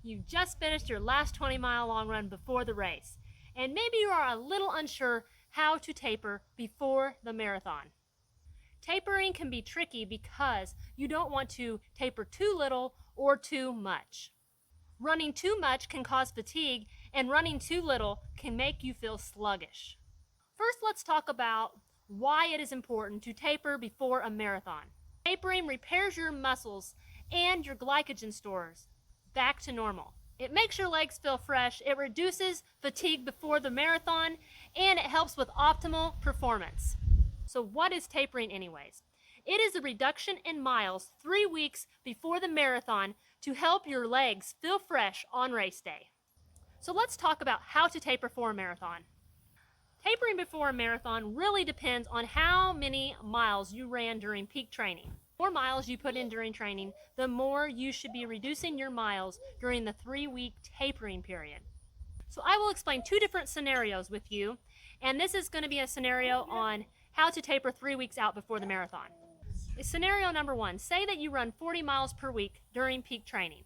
You just finished your last 20-mile long run before the race, and maybe you are a little unsure how to taper before the marathon. Tapering can be tricky because you don't want to taper too little or too much. Running too much can cause fatigue, and running too little can make you feel sluggish. First, let's talk about why it is important to taper before a marathon. Tapering repairs your muscles and your glycogen stores back to normal. It makes your legs feel fresh, it reduces fatigue before the marathon, and it helps with optimal performance. So what is tapering anyways? It is a reduction in miles 3 weeks before the marathon to help your legs feel fresh on race day. So let's talk about how to taper for a marathon. Tapering before a marathon really depends on how many miles you ran during peak training. The more miles you put in during training, the more you should be reducing your miles during the 3-week tapering period. So I will explain 2 different scenarios with you, and this is going to be a scenario on how to taper 3 weeks out before the marathon. Scenario number 1, say that you run 40 miles per week during peak training,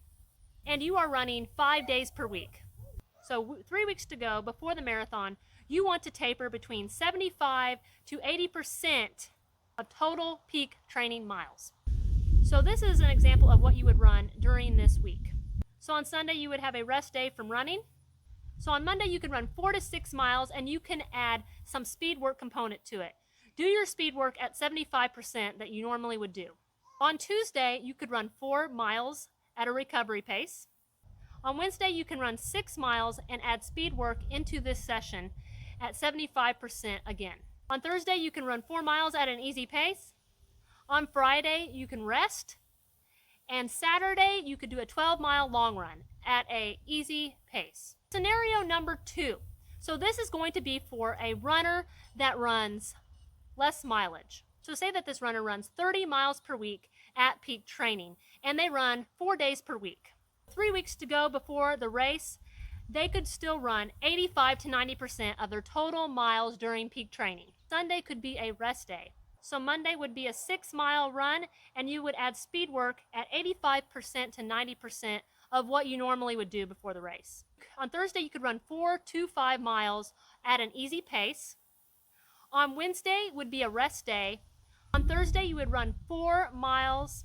and you are running 5 days per week. So 3 weeks to go before the marathon, you want to taper between 75 to 80% of total peak training miles. So this is an example of what you would run during this week. So on Sunday, you would have a rest day from running. So on Monday, you could run 4 to 6 miles, and you can add some speed work component to it. Do your speed work at 75% that you normally would do. On Tuesday, you could run 4 miles at a recovery pace. On Wednesday, you can run 6 miles and add speed work into this session at 75% again. On Thursday, you can run 4 miles at an easy pace. On Friday, you can rest. And Saturday, you could do a 12-mile long run at an easy pace. Scenario number 2. So this is going to be for a runner that runs less mileage. So say that this runner runs 30 miles per week at peak training, and they run 4 days per week. 3 weeks to go before the race, they could still run 85 to 90% of their total miles during peak training. Sunday could be a rest day. So Monday would be a 6-mile run, and you would add speed work at 85% to 90% of what you normally would do before the race. On Thursday, you could run 4 to 5 miles at an easy pace. On Wednesday would be a rest day. On Thursday, you would run 4 miles,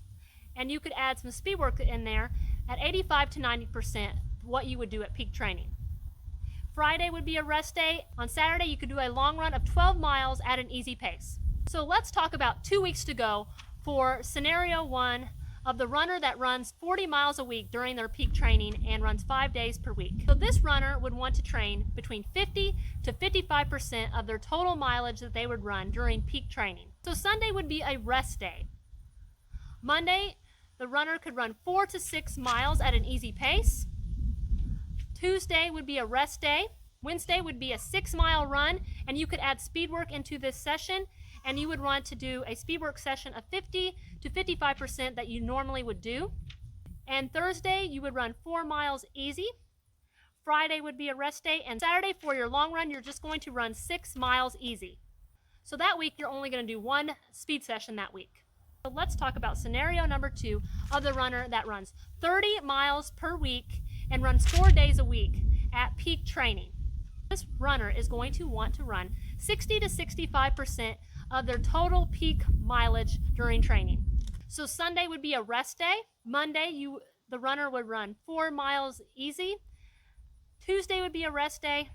and you could add some speed work in there at 85 to 90% what you would do at peak training. Friday would be a rest day. On Saturday, you could do a long run of 12 miles at an easy pace. So let's talk about 2 weeks to go for scenario 1 of the runner that runs 40 miles a week during their peak training and runs 5 days per week. So this runner would want to train between 50 to 55% of their total mileage that they would run during peak training. So Sunday would be a rest day. Monday, the runner could run 4 to 6 miles at an easy pace. Tuesday would be a rest day. Wednesday would be a 6-mile run, and you could add speed work into this session, and you would want to do a speed work session of 50 to 55% that you normally would do. And Thursday, you would run 4 miles easy. Friday would be a rest day, and Saturday for your long run, you're just going to run 6 miles easy. So that week, you're only going to do 1 speed session that week. So let's talk about scenario number 2 of the runner that runs 30 miles per week and runs 4 days a week at peak training. This runner is going to want to run 60 to 65% of their total peak mileage during training. So Sunday would be a rest day. Monday, the runner would run 4 miles easy. Tuesday would be a rest day.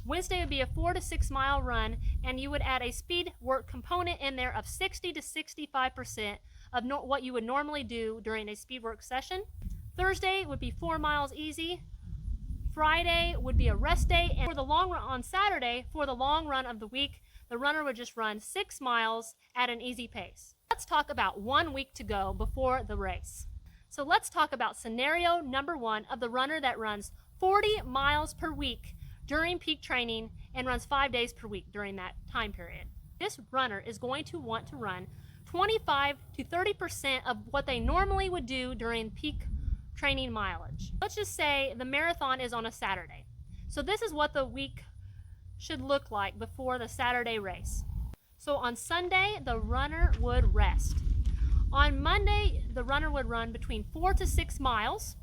Wednesday would be a 4 to 6 mile run, and you would add a speed work component in there of 60 to 65% of what you would normally do during a speed work session. Thursday would be 4 miles easy. Friday would be a rest day, and for the long run on Saturday, for the long run of the week, the runner would just run 6 miles at an easy pace. Let's talk about 1 week to go before the race. So let's talk about scenario number 1 of the runner that runs 40 miles per week during peak training and runs 5 days per week during that time period. This runner is going to want to run 25 to 30% of what they normally would do during peak training mileage. Let's just say the marathon is on a Saturday. So this is what the week should look like before the Saturday race. So on Sunday, the runner would rest. On Monday, the runner would run between 4 to 6 miles.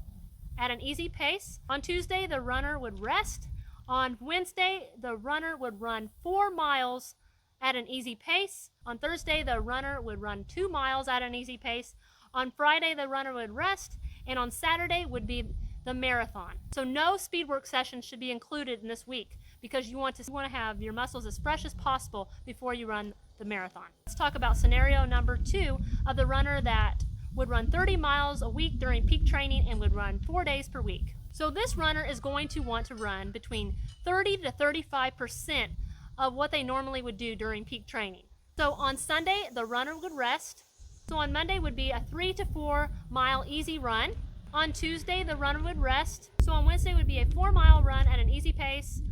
at an easy pace. On Tuesday, the runner would rest. On Wednesday, the runner would run 4 miles at an easy pace. On Thursday, the runner would run 2 miles at an easy pace. On Friday, the runner would rest. And on Saturday would be the marathon. So no speed work sessions should be included in this week because you want to have your muscles as fresh as possible before you run the marathon. Let's talk about scenario number 2 of the runner that would run 30 miles a week during peak training and would run 4 days per week. So this runner is going to want to run between 30 to 35% of what they normally would do during peak training. So on Sunday, the runner would rest. So on Monday would be a 3 to 4 mile easy run. On Tuesday, the runner would rest. So on Wednesday would be a 4 mile run at an easy pace.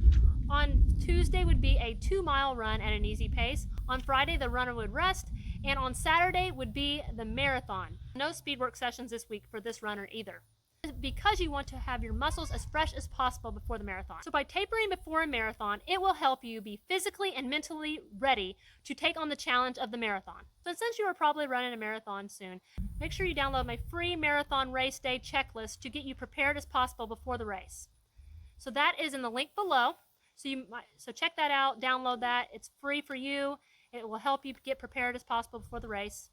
On Tuesday would be a 2 mile run at an easy pace. On Friday, the runner would rest. And on Saturday would be the marathon. No speed work sessions this week for this runner either, because you want to have your muscles as fresh as possible before the marathon. So by tapering before a marathon, it will help you be physically and mentally ready to take on the challenge of the marathon. So since you are probably running a marathon soon, make sure you download my free marathon race day checklist to get you prepared as possible before the race. So that is in the link below. So check that out, download that. It's free for you. It will help you get prepared as possible before the race.